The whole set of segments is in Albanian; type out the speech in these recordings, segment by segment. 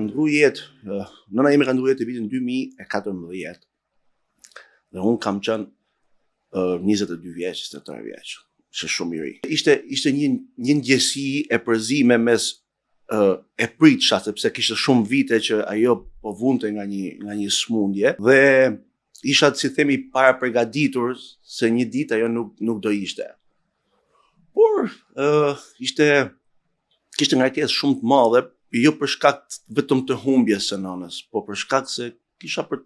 ndru jetë, nëna ime ka ndru jetë të vitin 2014, dhe unë kam qenë 22 vjeç, 23 vjeç, që shumë i ri. Ishte një ndjesi e përzime mes e pritësha, sepse kishte shumë vite që ajo po vunte nga një smundje, dhe isha, si themi, para përgatitur se një ditë ajo nuk do ishte. Por kishte ngarkesë shumë të madhe, jo për shkak vetëm të humbjes së nënës, po për shkak se kisha për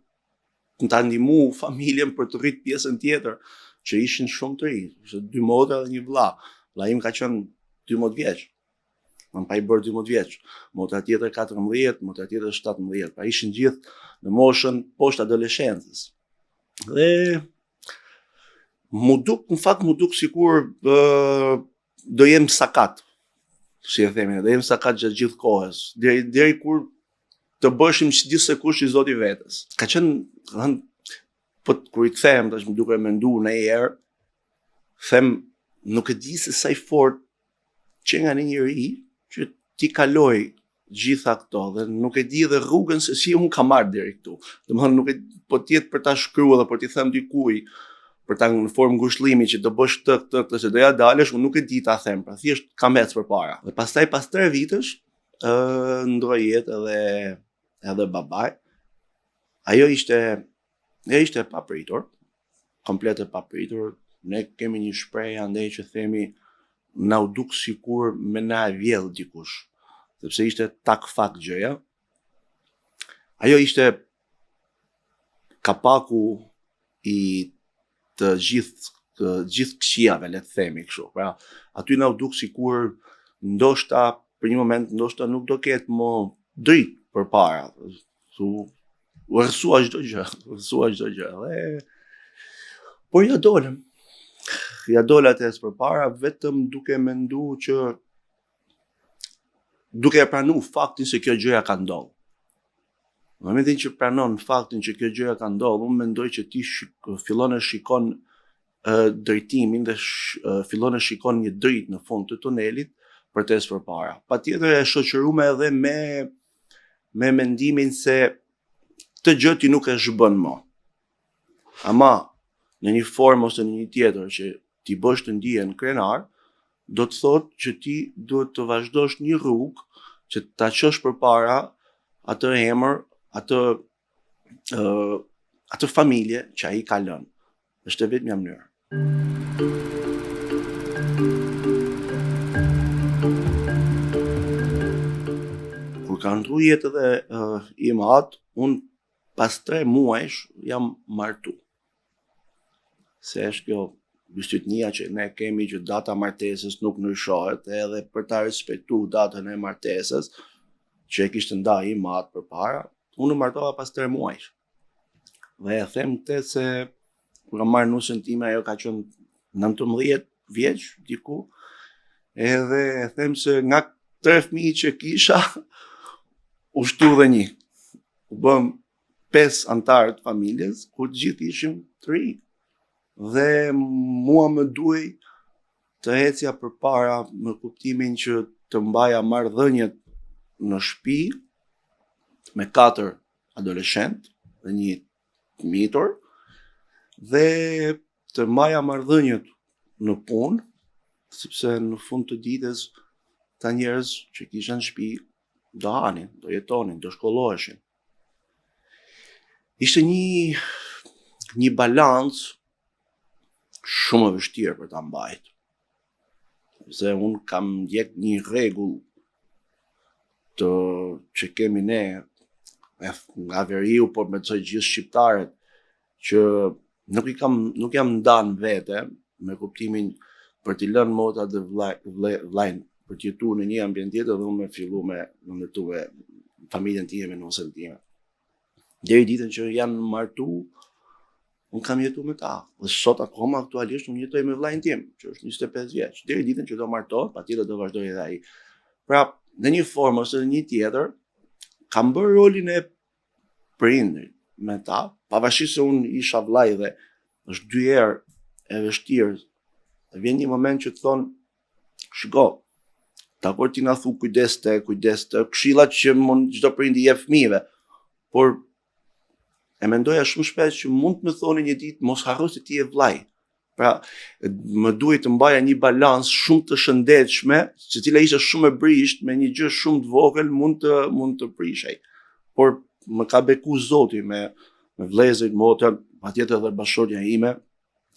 të ndihmu familjen për të rritë pjesën tjetër, që ishin shumë të ri, ishte 2 motra dhe 1 vlla. Vlla im ka qenë 12 vjeç. Kam pa i bërë 12 vjeç. Motra tjetër 14, motra tjetër 17. Pra ishin gjithë në moshën poshtë adoleshencës. Dhe mu duk sikur do jem sakat, si e themi, do jem sakat gjatë gjithë kohës, deri kur të bëshim që gjithë kush i zoti vetës. Ka qenë, kur i kthehem tash më duke mendu në herë, them nuk e di se sa i fort që nga një njeri që ti kaloj gjitha këto dhe nuk e di dhe rrugën se si unë kam marrë deri këtu. Domethënë nuk e po tjetë për ta shkruar dhe për t'i them dikujt, për ta në formë ngushëllimi që do bësh këtë se doja dalësh, unë nuk e di ta them, pra thjesht kam ecë përpara. Dhe pastaj pas 3 vitesh ndroi jetë edhe babai. Ajo ishte e papritur, komplet e papritur. Ne kemi një shprehje andaj që themi na u duk sikur me na e vjedh dikush, sepse ishte tak fak gjëja. Ajo ishte kapaku i të gjithë këqijave, le të themi kështu. Pra, aty na u duk sikur ndoshta për një moment ndoshta nuk do ketë më dritë përpara. U rësua çdo gjë. Por ja dolëm. Ja dola atës përpara vetëm duke mendu që duke e pranu faktin se kjo gjëja ka ndodhur. Në momentin që pranon faktin që kjo gjëja ka ndodhur, unë mendoj që ti fillon e shikon drejtimin dhe fillon e shikon një dritë në fund të tunelit për të ecë përpara. Patjetër e shoqëruar edhe me mendimin se këtë gjë ti nuk e zhbën më. Ama në një formë ose në një tjetër që ti bësh të ndihen krenar, do të thotë që ti duhet të vazhdosh një rrugë që ta çosh përpara atë emër, atë familje që ai ka lënë. Është vetëm një mënyrë. Kur ka ndru jetë edhe i madh, unë pas 3 muajsh jam martu. Se është kjo byshytnia që ne kemi që data martesës nuk ndryshohet, edhe për ta respektuar datën e martesës, që e kishte ndaj i madh përpara, unë martova pas 3 muajsh. Dhe e them këtë se kur kam marrë nusën time, ajo ka qenë 19 vjeç diku, edhe e them se nga 3 fëmijë që kisha, u shtu dhe një. U bëm 5 antarë të familjes, ku të gjithë ishim të ri. Dhe mua më duhej të ecja përpara me kuptimin që të mbaja marrëdhëniet në shtëpi me 4 adoleshent dhe një mitur, dhe të mbaja marrëdhëniet në punë, sepse në fund të ditës ta njerëz që kishin në shtëpi do hanin, do jetonin, do shkolloheshin. Ishte një balancë shumë e vështirë për ta mbajtur. Se unë kam ndjek një rregull që kemi ne nga veriu, por me të gjithë shqiptarët, që nuk jam ndan vete me kuptimin për t'i lënë motrat dhe vllajin për të jetuar në një ambient tjetër dhe unë me fillu me ndërtue familjen time, nusën time. Deri ditën që janë martu, unë kam jetu me ta. Dhe sot akoma aktualisht unë jetoj me vllajin tim, që është 25 vjeç. Deri ditën që do martohet, patjetër do vazhdoj edhe ai. Pra, në një formë ose në një tjetër, kam bërë rolin e prindrit me ta, pavarësisht se unë isha vllaj dhe është 2 herë e vështirë. Dhe vjen një moment që të thonë, shiko, Dakor, ti na thu kujdes të, këshillat që mund çdo prind i jep fëmijëve. Por e mendoja shumë shpesh që mund të më thoni një ditë mos harro se ti je vllai. Pra, më duhet të mbaja një balans shumë të shëndetshme, që cila ishte shumë e brisht, me një gjë shumë të vogël mund të prishej. Por më ka beku Zoti me vëllezërit, motrën, patjetër edhe bashkëshortja ime,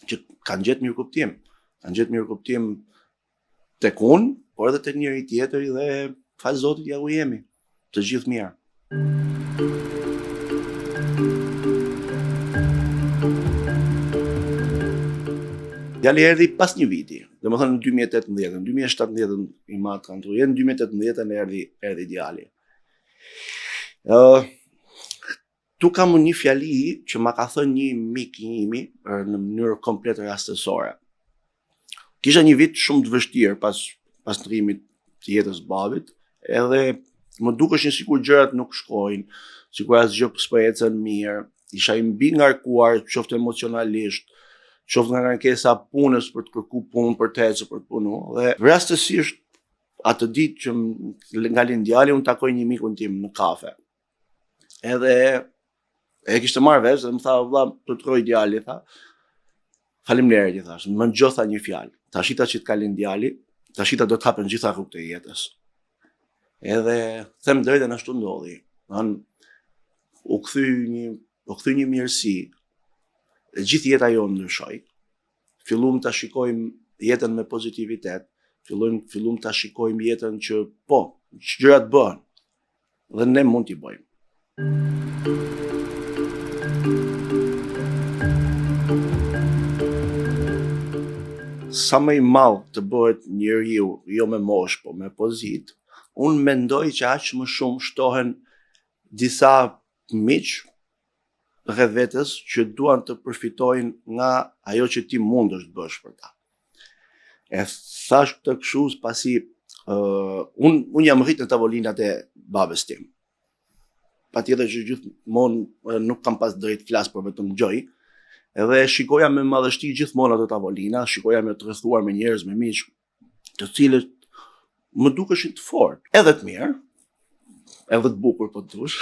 që kanë gjetë mirëkuptim. Kanë gjetë mirëkuptim tek unë, por edhe tek njëri tjetri dhe fal Zotit ja u jemi. Të gjithë mirë. Djali erdhi pas një viti, domethënë në 2018, në 2017 i mat kanë thuajë, në 2018 erdhi djali. Tu kam një fjali që ma ka thënë një mik i imi në mënyrë komplet rastësore. Kisha një vit shumë të vështirë pas ndrimit të jetës babit, edhe më dukeshin sikur gjërat nuk shkojnë, sikur asgjë s'po ecën mirë, isha i mbi ngarkuar, qoftë emocionalisht, qoftë nga kërkesa punës për të kërku punë, për të ecë, për të punu. Dhe rastësisht atë ditë që nga lindjali unë takoj një mikun tim në kafe. Edhe e kishte marrë vesh dhe më tha, vlla, të troj djali, tha. Faleminderit, i thash, më ngjotha një fjalë. Tashita që të kalin djali, tashita do të hapen gjitha rrugët e jetës. Edhe them drejtën ashtu ndodhi. U kthy një mirësi. E gjithë jeta jonë ndryshoi. Filluam ta shikojmë jetën me pozitivitet, filluam ta shikojmë jetën që po, gjërat bëhen dhe ne mund t'i bëjmë. Sa më i madh të bëhet njeriu, jo me moshë, po me pozitë, unë mendoj që aq më shumë shtohen disa miq rreth vetes që duan të përfitojnë nga ajo që ti mundesh të bësh për ta. E thash këtë kështu pasi unë jam rrit në tavolinat e babës tim. Patjetër që gjithmonë nuk kam pas drejt flas për vetëm gjoj, edhe shikoja me madhështi gjithmonë ato tavolina, shikoja me të rrethuar me njerëz, me miq, të cilët më dukeshin të fortë, edhe të mirë, edhe të bukur po të thush.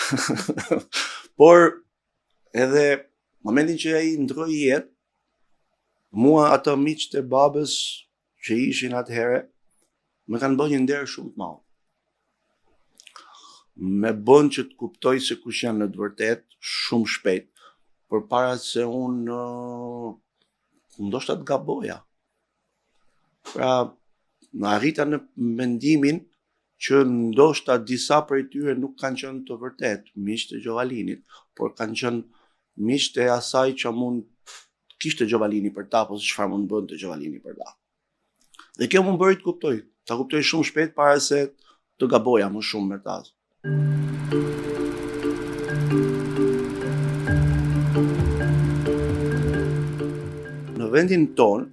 Por edhe momentin që ai ndroi jetë, mua ato miqtë e babës që ishin atëherë, më kanë bërë një nder shumë të madh. Me bën që të kuptoj se kush janë në të vërtet shumë shpejt, përpara se unë ndoshta të gaboja. Pra, në arrita në mendimin që ndoshta disa prej tyre nuk kanë qenë të vërtet miqtë e Gjovalinit, por kanë qenë miqtë e asaj që mund kishte Gjovalini për ta, apo çfarë mund bënte Gjovalini për ta. Dhe kjo më bëri të kuptoj. Ta kuptoj shumë shpejt para se të gaboja më shumë me ta. Në vendin ton,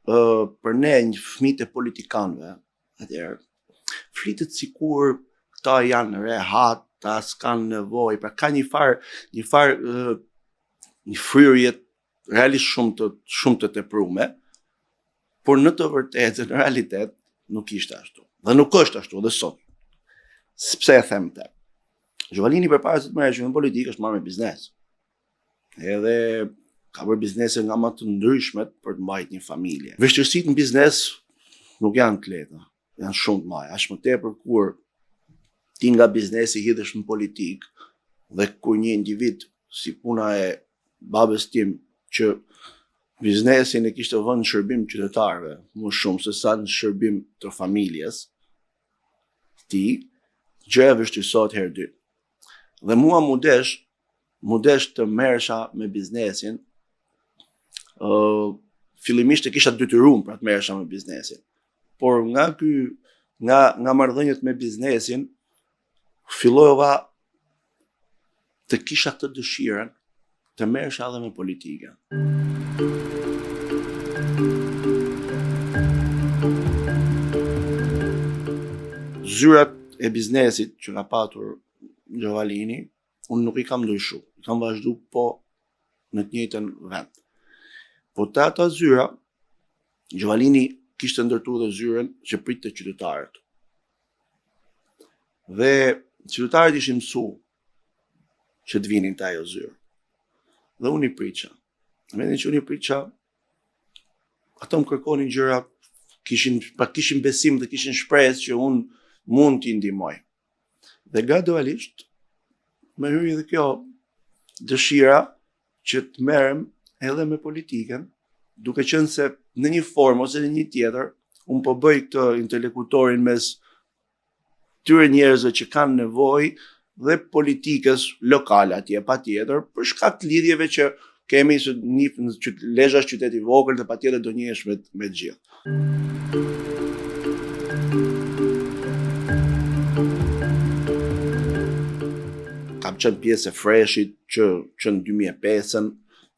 për ne një fëmijë të politikanëve, atëherë flitet sikur këta janë rehat, ta s'kan nevojë, pra ka një fryrje realisht shumë të teprume, por në të vërtetë, në realitet, nuk ishte ashtu. Dhe nuk është ashtu dhe sot. Pse e them këtë? Gjovalini përpara se të merresh në politikë është marrë me biznes. Edhe ka bërë biznese nga më të ndryshmet për të mbajtur një familje. Vështirësitë në biznes nuk janë të lehta, janë shumë të mëdha, aq më tepër kur ti nga biznesi hidhesh në politikë dhe kur një individ si puna e babës tim që biznesin e kishte vënë në shërbim qytetarëve më shumë se sa në shërbim të familjes, ti gjëja vështirësohet herë dy. Dhe mua mu desh të merresha me biznesin. Fillimisht e kisha detyruar për të merresha me biznesin. Por nga marrëdhëniet me biznesin, fillova të kisha të dëshirën të merresha edhe me politikën. Zyrat e biznesit që ka patur Gjovalini, unë nuk i kam ndryshuar, i kam vazhdu po në të njëjtën vend. Po të ata zyra, Gjovalini kishte ndërtuar dhe zyren që pritte qytetarët. Dhe qytetarët ishin mësuar që të vinin të ajo zyrë. Dhe unë i priqa. Në momentin që unë i priqa, ato më kërkonin gjëra, kishin besim dhe kishin shpresë që unë mund t'i ndihmoj. Dhe gradualisht më hyri dhe kjo dëshira që të merrem edhe me politikën, duke qenë se në një formë ose në një tjetër, unë po bëj këtë interlokutorin mes tyre njerëzve që kanë nevojë dhe politikës lokale atje patjetër, për shkak të lidhjeve që kemi së një Lezhë është qytet i vogël dhe patjetër do njihesh me të gjithë. Kam qenë pjesë e Freshit që në 2005-ën,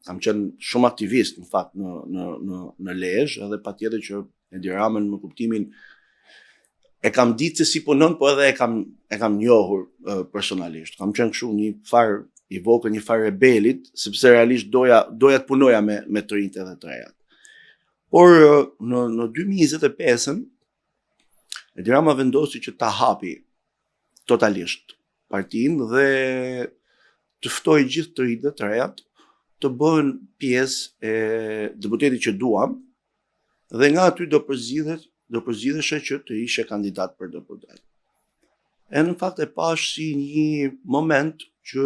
kam qenë shumë aktivist në fakt në Lezhë, edhe patjetër që Edi Ramën në kuptimin e kam ditë se si punon, po edhe e kam njohur personalisht. Kam qenë kështu një farë i vogël, një farë rebelit, sepse realisht doja të punoja me të rinjtë edhe të rejat. Por në 2025-ën, Edi Rama vendosi që ta hapi totalisht partinë dhe të ftoi gjithë të rinjtë dhe të rejat të bëhen pjesë e deputetit që duam, dhe nga aty do përzgjidheshe që të ishe kandidat për deputet. E në fakt e pash si një moment që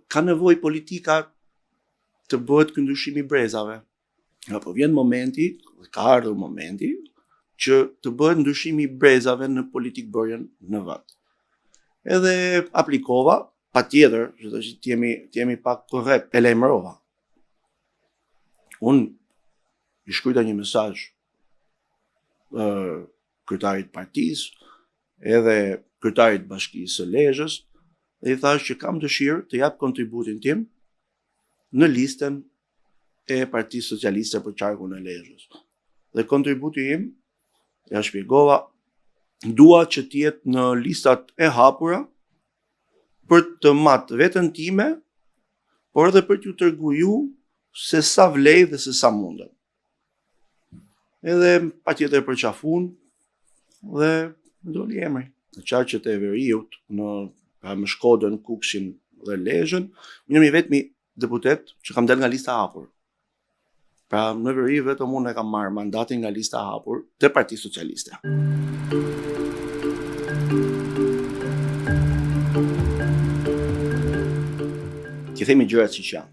ka nevojë politika të bëhet ky ndryshim i brezave. Apo vjen momenti, ka ardhur momenti që të bëhet ndryshimi i brezave në politikë bërjen në vend. Edhe aplikova, patjetër, që të jemi pak korrekt, e lajmërova. Unë i shkruajta një mesazh kryetarit partisë, edhe kryetarit bashkisë së Lezhës, dhe i thash që kam dëshirë të jap kontributin tim në listën e Partisë Socialiste për qarkun e Lezhës. Dhe kontributi im, ja shpjegova, dua që të jetë në listat e hapura për të matë veten time, por edhe për t'ju treguar ju se sa vlej dhe se sa mundem. Edhe patjetër përqafun dhe doli emri. Në qarqet e Veriut, më Shkodën, Kukshin dhe Lezhën, unë jam i vetmi deputet që kam del nga lista hapur. Pra në Veri vetëm unë e kam marrë mandatin nga lista hapur të Partisë Socialiste. Ti themi gjërat siç janë.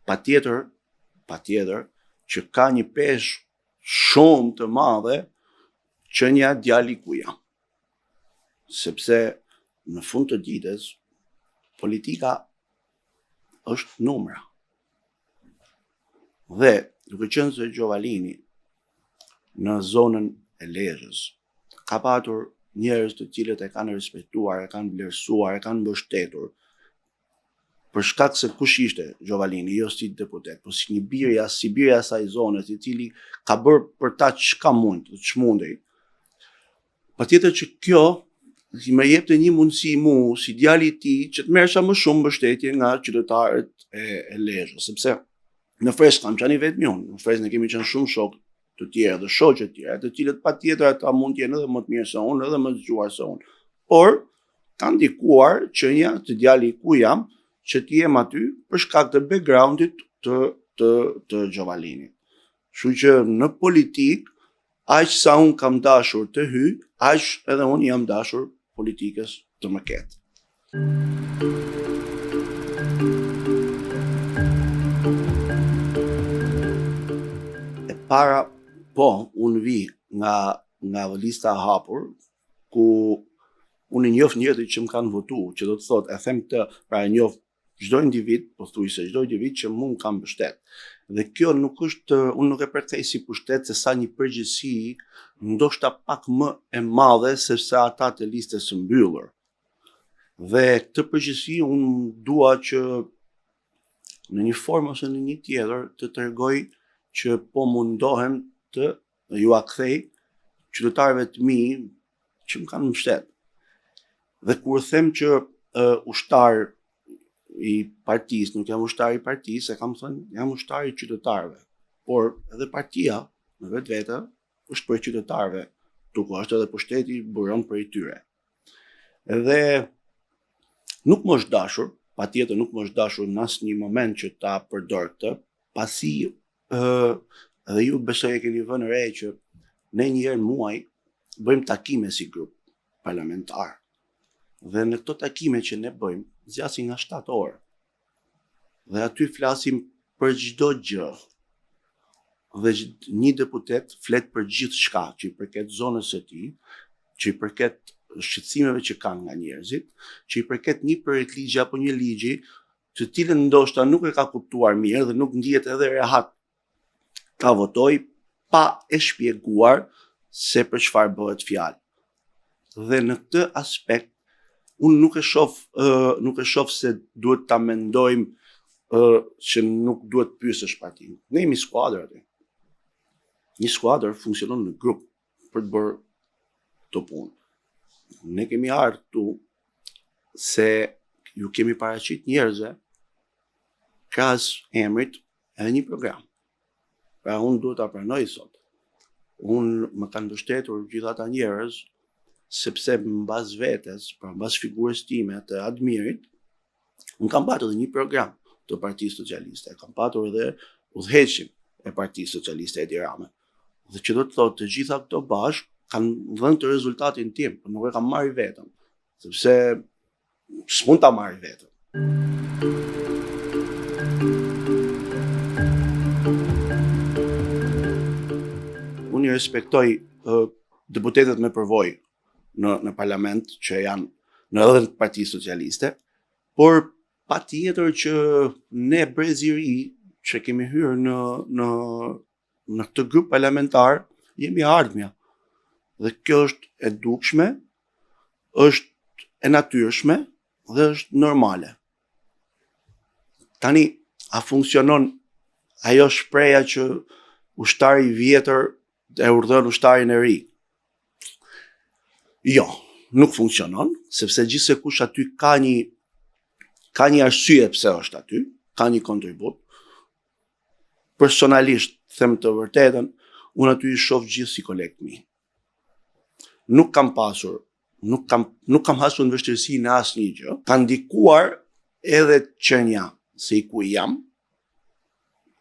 Patjetër që ka një peshë shumë të madhe që një djali ku jam. Sepse në fund të ditës politika është numra. Dhe duke qenë se Gjovalini në zonën e Lezhës ka patur njerëz të cilët e kanë respektuar, e kanë vlerësuar, e kanë mbështetur, për shkak se kush ishte Gjovalini, jo si deputet, po si një birja, si birja asaj zones, i cili ka bërë për ta çka mund, çmundej. Patjetër që kjo si më jepte një mundësi mu, si djali i tij, që të merresha më shumë mbështetje nga qytetarët e Lezhës, sepse në Fresh kam qenë vetëm unë, në Fresh ne kemi qenë shumë shokë të tjerë dhe shoqë të tjerë, të cilët patjetër ata mund të jenë edhe më të mirë se unë, edhe më të zgjuar se unë. Por kanë ndikuar që një të djali ku jam, që të jem aty për shkak të backgroundit të Gjovalinit. Kështu që në politik, aq sa unë kam dashur të hyj, aq edhe unë jam dashur politikës të më ketë. E para, po, unë vi nga lista hapur, ku unë njoh njerëzit që më kanë votuar, që do të thotë, e them këtë, pra e njoh çdo individ, pothuajse çdo individ që mua më ka mbështet. Dhe kjo nuk është, unë nuk e përkthej si pushtet, se sa një përgjegjësi ndoshta pak më e madhe se sa ata të listës së mbyllur. Dhe këtë përgjegjësi unë dua që në një formë ose në një tjetër të tregoj që po mundohem të ju a kthej qytetarëve të mi që më kanë mbështet. Dhe kur them që ushtar i partisë, nuk jam ushtar i partisë, e kam thënë, jam ushtar i qytetarëve. Por edhe partia në vetvete është për qytetarëve, duke është edhe pushteti buron për i tyre. Edhe nuk më është dashur, patjetër nuk më është dashur në asnjë moment që ta përdor këtë, pasi edhe ju besoj e keni vënë re që ne një herë muaj bëjmë takime si grup parlamentar. Dhe në këto takime që ne bëjmë, zgjasin nga 7 orë. Dhe aty flasim për çdo gjë. Dhe një deputet flet për gjithë shka që i përket zonës së tij, që i përket shqetësimeve që kanë nga njerëzit, që i përket një projekt ligji apo një ligji, të cilën ndoshta nuk e ka kuptuar mirë dhe nuk ndihet edhe rehat ta votoj pa e shpjeguar se për çfarë bëhet fjalë. Dhe në këtë aspekt unë nuk e shoh se duhet ta mendojmë që nuk duhet pyesësh partinë. Ne jemi skuadër aty. Një skuadër funksionon në grup për të bërë këto punë. Ne kemi ardhur këtu se ju kemi paraqit njerëzve krahas emrit edhe një program. Pra unë duhet ta pranoj sot. Unë më kanë mbështetur gjithë ata njerëz sepse mbas vetes, pra mbas figurës time të Admirit, unë kam patur edhe një program të Partisë Socialiste, kam patur edhe udhëheqjen e Partisë Socialiste Edi Rama. Dhe që do të thotë të gjitha këto bashkë kanë dhënë të rezultatin tim, por nuk e kam marrë vetëm, sepse s'mund ta marrë vetëm. Unë i respektoj deputetët me përvojë në parlament që janë në edhe të Partisë Socialiste, por patjetër që ne brezi i ri që kemi hyrë në këtë grup parlamentar jemi ardhmja. Dhe kjo është e dukshme, është e natyrshme dhe është normale. Tani, a funksionon ajo shpreha që ushtari i vjetër e urdhën ushtarin e ri? Jo, nuk funksionon, sepse gjithsekush aty ka një arsye pse është aty, ka një kontribut. Personalisht, them të vërtetën, unë aty i shoh gjithë si kolegë mi. Nuk kam hasur në vështirësi në asnjë gjë. Ka ndikuar edhe qenia se i ku jam,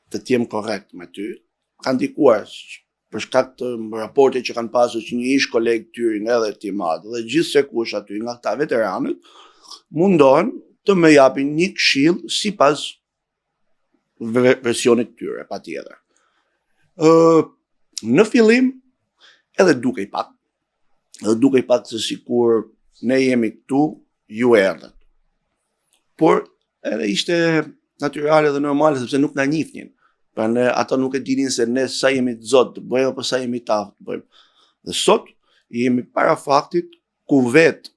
të jem korrekt me ty, ka ndikuar për shkak të raporte që kanë pasur që një ish kolegë tyri edhe ti madh dhe gjithsekush aty nga këta veteranët mundohen të më japin një këshill sipas versionit tyre, patjetër. Në fillim edhe dukej pak se sikur ne jemi këtu, ju erdhët. Por edhe ishte natyrale dhe normale sepse nuk na njihnin. Pra ne ata nuk e dinin se ne sa jemi të zotë të bëjmë apo sa jemi të aftë të bëjmë. Dhe sot jemi para faktit ku vet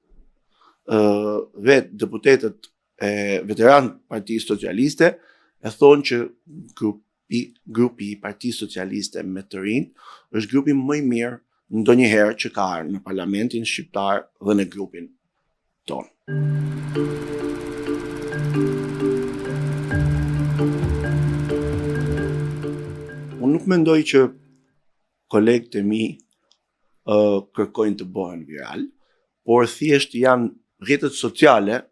deputetët e veteran Partisë Socialiste e thonë që grupi i Partisë Socialiste me të rinj është grupi më i mirë ndonjëherë që ka ardhur në parlamentin shqiptar dhe në grupin tonë. Unë nuk mendoj që kolegët e mi kërkojnë të bëhen viral, por thjesht janë rrjetet sociale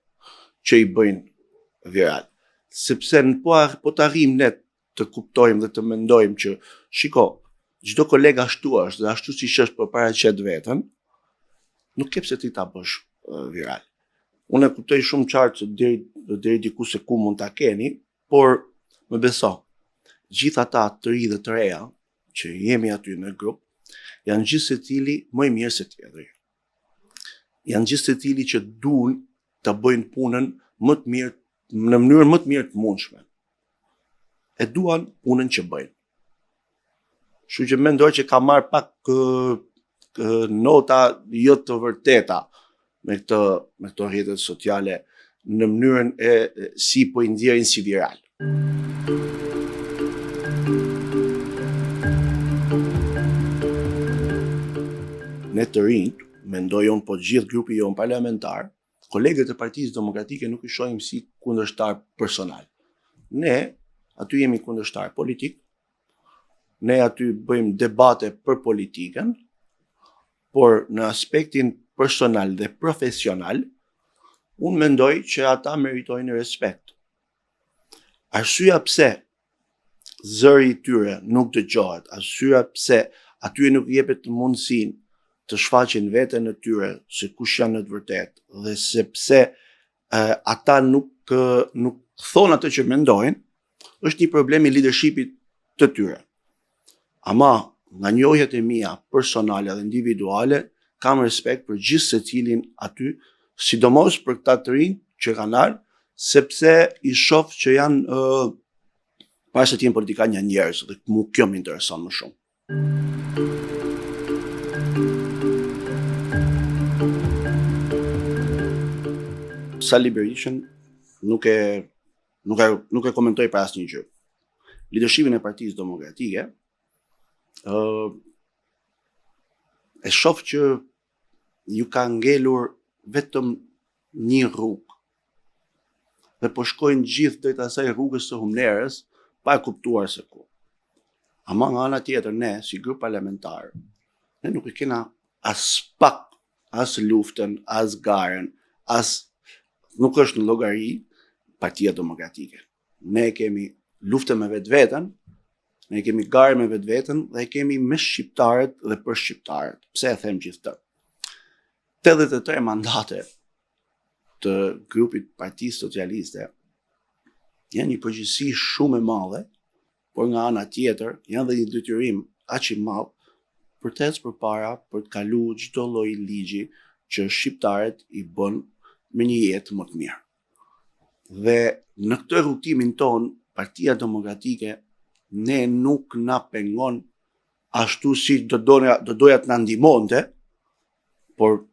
që i bëjnë viral. Sepse po të arrijmë ne të kuptojmë dhe të mendojmë që shiko, çdo koleg ashtu është dhe ashtu siç është për paraqet veten, nuk ke pse ti ta bësh viral. Unë e kuptoj shumë qartë se deri diku se ku mund ta keni, por më beso, gjithë ata të ri dhe të reja që jemi aty në grup, janë gjithë secili më i mirë se tjetri. Janë gjithë secili që duan të bëjnë punën më të mirë, në mënyrën më të mirë të mundshme. E duan punën që bëjnë. Kështu që mendoj që ka marrë pak nota jo të vërteta me këto rrjetet sociale në mënyrën si po i ndjerin si viral. Ne të rinjt, mendoj unë, po gjithë grupi jonë parlamentar, kolegët e Partisë Demokratike nuk i shohim si kundërshtar personal. Ne aty jemi kundërshtar politik, ne aty bëjmë debate për politikën, por në aspektin personal dhe profesional, unë mendoj që ata meritojnë respekt. Arsyeja pse zëri i tyre nuk dëgjohet, arsyeja pse aty nuk jepet mundësinë të shfaqin veten e tyre se kush janë në të vërtetë dhe sepse ata nuk thonë atë që mendojnë, është një problem i leadershipit të tyre. Ama nga njohjet e mia personale dhe individuale, kam respekt për gjithë secilin aty, sidomos për këta të rinj që kanë ardhur, sepse i shoh që janë para se të jenë politikanë janë njerëz dhe kjo më intereson më shumë. Sali Berishën nuk e komentoj për asnjë gjë. Leadershipin e Partisë Demokratike e shoh që ju ka ngelur vetëm një rrugë dhe po shkojnë gjithë drejt asaj rrugës së humnerës pa e kuptuar se ku. Ama nga ana tjetër ne si grup parlamentar ne nuk e kena as pak as luftën, as garën, nuk është në llogari Partia Demokratike. Ne kemi luftën me vetveten, ne kemi garë me vetveten dhe kemi me shqiptarët dhe për shqiptarët. Pse e them gjithë këtë? 83 mandate të grupit Partisë Socialiste janë një përgjegjësi shumë e madhe, por nga ana tjetër janë dhe një detyrim aq i madh për të ecë përpara, për të kaluar çdo lloj ligji që shqiptarët i bën me një jetë më të mirë. Dhe në këtë rrugtimin ton, Partia Demokratike ne nuk na pengon ashtu si do doja të na ndihmonte, por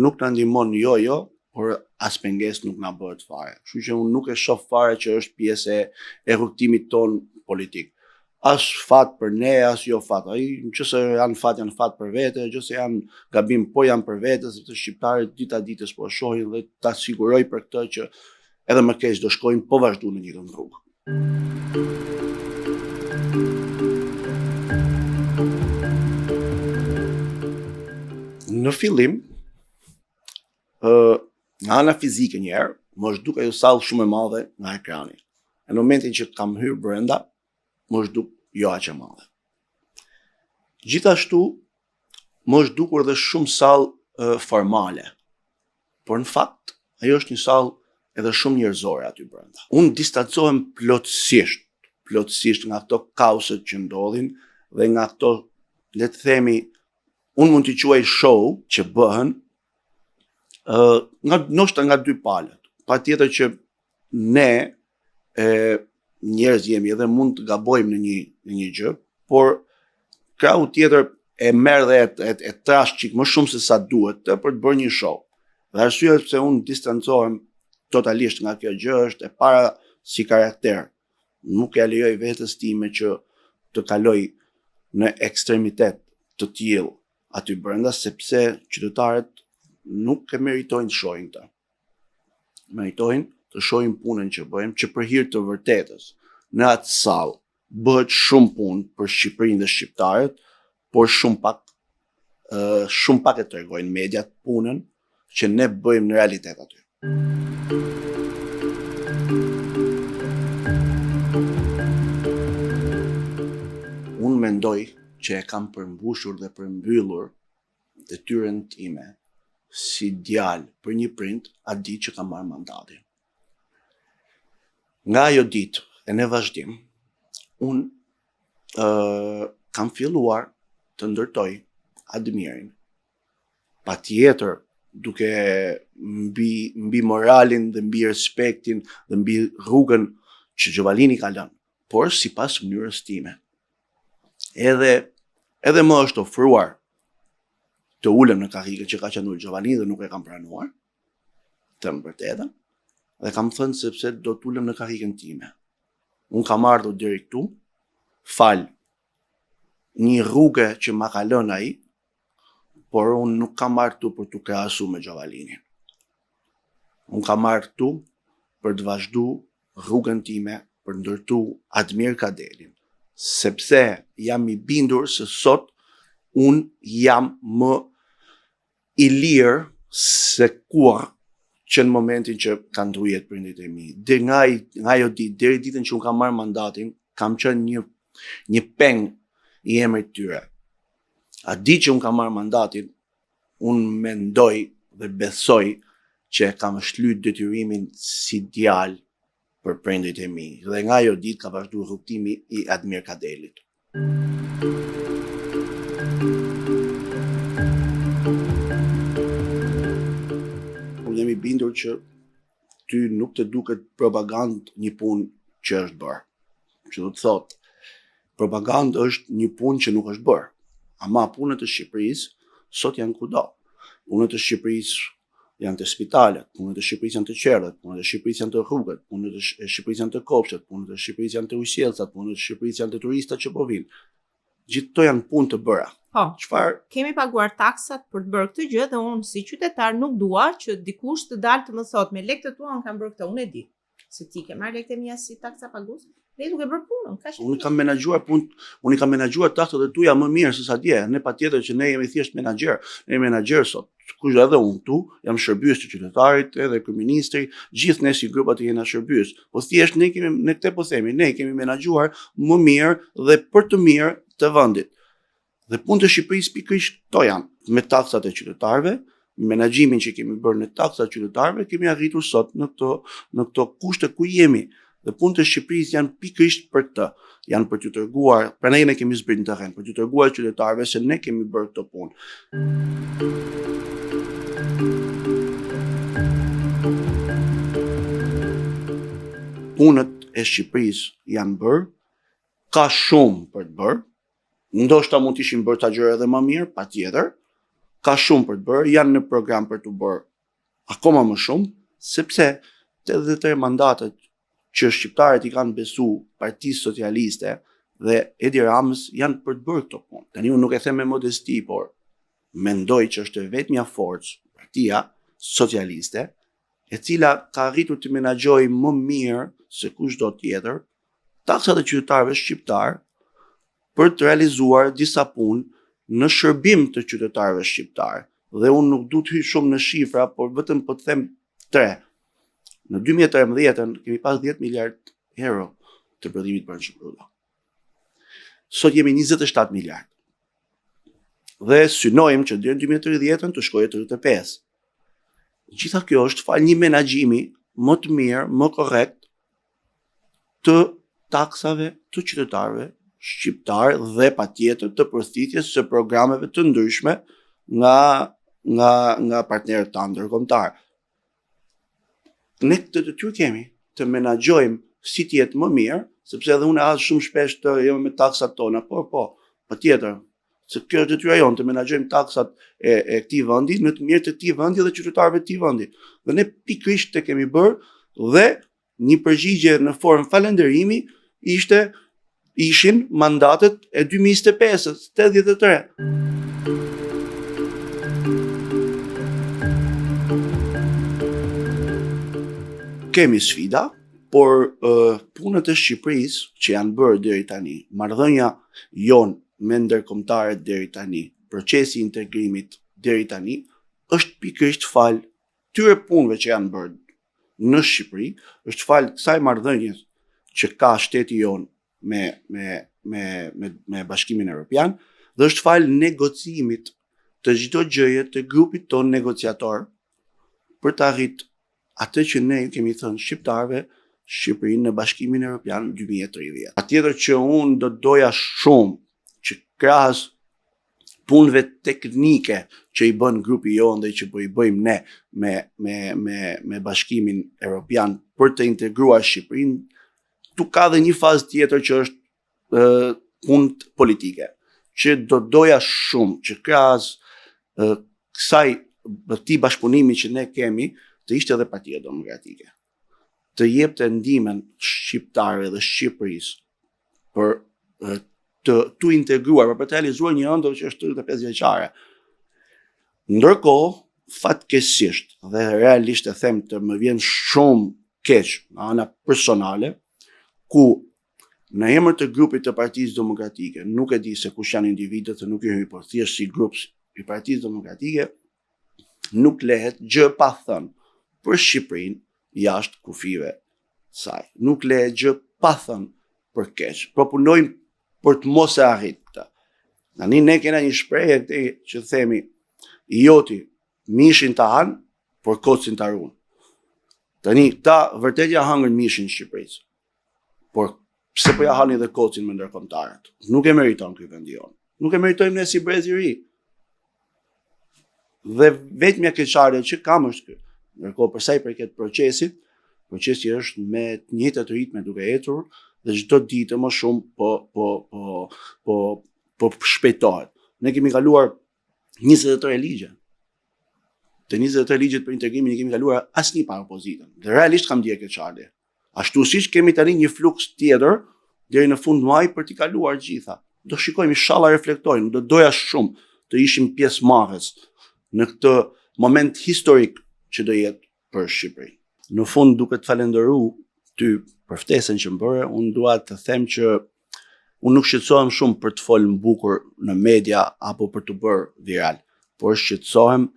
nuk na ndihmon jo, por as pengesë nuk na bëhet fare. Kështu që unë nuk e shoh fare që është pjesë e rrugtimit ton politik. As fat për ne, as jo fat. Ai nëse janë fat për vete, nëse janë gabim po janë për vete, sepse shqiptarët dita ditës po shohin dhe ta siguroj për këtë që edhe më keq do shkojnë po vazhdu në një rrugë. Në fillim, nga ana fizike njerë, më është duke ju sallë shumë e madhe nga ekrani. Në momentin që kam hyrë brenda, më është duke jo aq e madhe. Gjithashtu, më është dukur dhe shumë sallë formale. Por në fakt, ajo është një sallë edhe shumë njerëzore aty brenda. Unë distancohem plotësisht nga ato kaoset që ndodhin dhe nga ato, le të themi, unë mund t'i quaj show që bëhen, ndoshta nga dy palët. Patjetër që ne njerëz jemi edhe mund të gabojmë në një gjë, por krahu tjetër e merr dhe e trash çik më shumë se sa duhet për të bërë një show. Dhe arsyeja pse unë distancohem totalisht nga kjo gjë është e para si karakter. Nuk ja lejoj vetes time që të kaloj në ekstremitet të tillë aty brenda, sepse qytetarët nuk e meritojnë të shohin këtë. Meritojnë të shohin punën që bëjmë, që për hir të vërtetës në atë sallë bëhet shumë punë për Shqipërinë dhe shqiptarët, por shumë pak e tregojnë mediat punën që ne bëjmë në realitet aty. Unë mendoj që e kam përmbushur dhe përmbyllur detyrën time si djalë për një prind atë ditë që kam marrë mandatin. Nga ajo ditë e në vazhdim, unë kam filluar të ndërtoj Admirin. Patjetër duke mbi moralin dhe mbi respektin dhe mbi rrugën që Gjovalini ka lënë, por sipas mënyrës time. Edhe më është ofruar të ulem në karrikën që ka qenë Gjovalini dhe nuk e kam pranuar, të më vërtetën, dhe kam thënë sepse do të ulem në karrikën time. Unë kam ardhur deri këtu, fal një rrugë që ma ka lënë ai, por unë nuk kam ardhur këtu për të krahasuar me Gjovalinin. Unë kam ardhur këtu për të vazhduar rrugën time, për ndërtu Admir Kadelin, sepse jam i bindur se sot unë jam më i lirë se kur që në momentin që kanë ndrujet prindit e mi. Dhe nga ajo ditë, deri ditën që unë kam marrë mandatin, kam qenë një peng i emrit tyre. A ditë që unë kam marrë mandatin, unë mendoj dhe besoj që kam shlyt detyrimin si djalë për prindit e mi. Dhe nga ajo ditë ka vazhduar rrugtimi i Admir Kadelit. Jam i bindur që ty nuk të duket propagandë një punë që është bërë. Që do të thotë, propagandë është një punë që nuk është bërë. Ama punët e Shqipërisë sot janë kudo. Punët e Shqipërisë janë të spitalet, punët e Shqipërisë janë të qerët, punët e Shqipërisë janë të rrugët, punët e Shqipërisë janë të kopshtet, punët e Shqipërisë janë të ujësjellcat, punët e Shqipërisë janë të turistat që po vinë. Gjithë to janë punë të bëra. Po, Çfarë? kemi paguar taksat për të bërë këtë gjë dhe unë si qytetar nuk dua që dikush të dalë të më thotë me lekët tua unë kam bërë këtë, unë e di. Se ti ke marrë lekët e mia si taksa pagues, ne duke bërë punën, kaq. Unë kam menaxhuar unë kam menaxhuar taksat e tuaja më mirë se sa dje. Ne patjetër që ne jemi thjesht menaxher. Ne jemi menaxher sot. Kush edhe unë tu jam shërbyes të qytetarit, edhe kryeministri, gjithë ne si grupa të jena shërbyes. Po thjesht ne këtë po themi, ne kemi menaxhuar më mirë dhe për të mirë të vendit. Dhe punët e Shqipërisë pikërisht to janë, me taksat e qytetarëve, menaxhimin që kemi bërë në taksat e qytetarëve, kemi arritur sot në këto kushte ku jemi. Dhe punët e Shqipërisë janë pikërisht për këtë, janë për t'ju treguar, prandaj ne kemi zbritur në terren, për t'ju treguar qytetarëve se ne kemi bërë këtë punë. Punët e Shqipërisë janë bërë, ka shumë për të bërë. Ndoshta mund të ishin bërë ta gjëra edhe më mirë, patjetër. Ka shumë për të bërë, janë në program për të bërë akoma më shumë, sepse 83 mandatet që shqiptarët i kanë besu Partisë Socialiste dhe Edi Ramës janë për të bërë këto punë. Tani unë nuk e them me modesti, por mendoj që është vetmja forcë Partia Socialiste, e cila ka arritur të menaxhojë më mirë se kushdo tjetër taksat e qytetarëve shqiptar për të realizuar disa punë në shërbim të qytetarëve shqiptar. Dhe unë nuk du të hyj shumë në shifra, por vetëm po të them 3. Në 2013 kemi pas 10 miliard euro të prodhimit për Shqipëri. Sot jemi 27 miliard. Dhe synojmë që deri në 2030 të shkojë 35. Gjitha kjo është fal një menaxhimi më të mirë, më korrekt të taksave të qytetarëve shqiptar dhe patjetër të përthithjes së programeve të ndryshme nga partnerët tanë ndërkombëtar. Ne këtë detyrë kemi të menaxhojmë si të jetë më mirë, sepse edhe unë as shumë shpesh të jemi me taksat tona, po, patjetër, se kjo është detyra jonë të menaxhojmë taksat e këtij vendi në të mirë të këtij vendi dhe qytetarëve të këtij vendi. Dhe ne pikërisht e kemi bërë dhe një përgjigje në formë falënderimi ishin mandatet e 2025-ës, 83. Kemi sfida, por punët e Shqipërisë që janë bërë deri tani, marrëdhënia jonë me ndërkombëtarët deri tani, procesi i integrimit deri tani, është pikërisht fal tyre punëve që janë bërë në Shqipëri, është fal kësaj marrëdhënies që ka shteti jonë me Bashkimin Evropian dhe është fal negocimit të çdo gjëje të grupit ton negociator për të arritur atë që ne kemi thënë shqiptarëve, Shqipërinë në Bashkimin Evropian 2030. Patjetër që unë do doja shumë që krahas punëve teknike që i bën grupi jonë dhe që po i bëjmë ne me Bashkimin Evropian për të integruar Shqipërinë, tu ka dhe një fazë tjetër që është punë politike, që do doja shumë që krahas këtij bashkëpunimi që ne kemi, të ishte edhe Partia Demokratike, të jepte ndihmën shqiptarëve dhe Shqipërisë për të integruar, për të realizuar një ëndër që është 35 vjeçare. Ndërkohë, fatkeqësisht dhe realisht e them të më vjen shumë keq nga ana personale, ku në emër të grupit të Partisë Demokratike, nuk e di se kush janë individët dhe nuk i hyj, por thjesht si grup i Partisë Demokratike, nuk lehet gjë pa thënë për Shqipërinë jashtë kufive saj. Nuk lehet gjë pa thënë për keq. Propunojmë për të mos e arritë këtë. Tani ne kena një shprehje këtej që themi i joti mishin ta han, por kocin ta ruan. Tani ta vërtet ja hangën mishin Shqipërisë. Por pse po ja hani edhe kocin me ndërkombëtarët? Nuk e meriton ky vend jon. Nuk e meritojmë ne si brez i ri. Dhe vetmja keqardhje që kam është ky. Ndërkohë për sa i përket procesit, procesi është me të njëjtat ritme duke ecur dhe çdo ditë më shumë po shpejtohet. Ne kemi kaluar 23 ligje. Të 23 ligjet për integrimin i kemi kaluar asnjë pa opozitën. Dhe realisht kam ndjerë keqardhje. Ashtu siç kemi tani një fluks tjetër deri në fund muaj për t'i kaluar gjitha. Do shikojmë, inshallah reflektojmë, do doja shumë të ishim pjesëmarrës në këtë moment historik që do jetë për Shqipërinë. Në fund, duke të falenderuar ty për ftesën që më bëre, unë dua të them që unë nuk shqetësohem shumë për të folur bukur në media apo për të bërë viral, por shqetësohem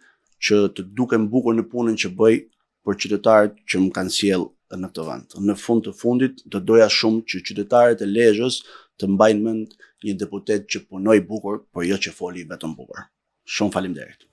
që të dukem bukur në punën që bëj për qytetarët që më kanë sjell në këtë vend. Në fund të fundit, do doja shumë që qytetarët e Lezhës të mbajnë mend një deputet që punoi bukur, por jo që foli vetëm bukur. Shumë faleminderit.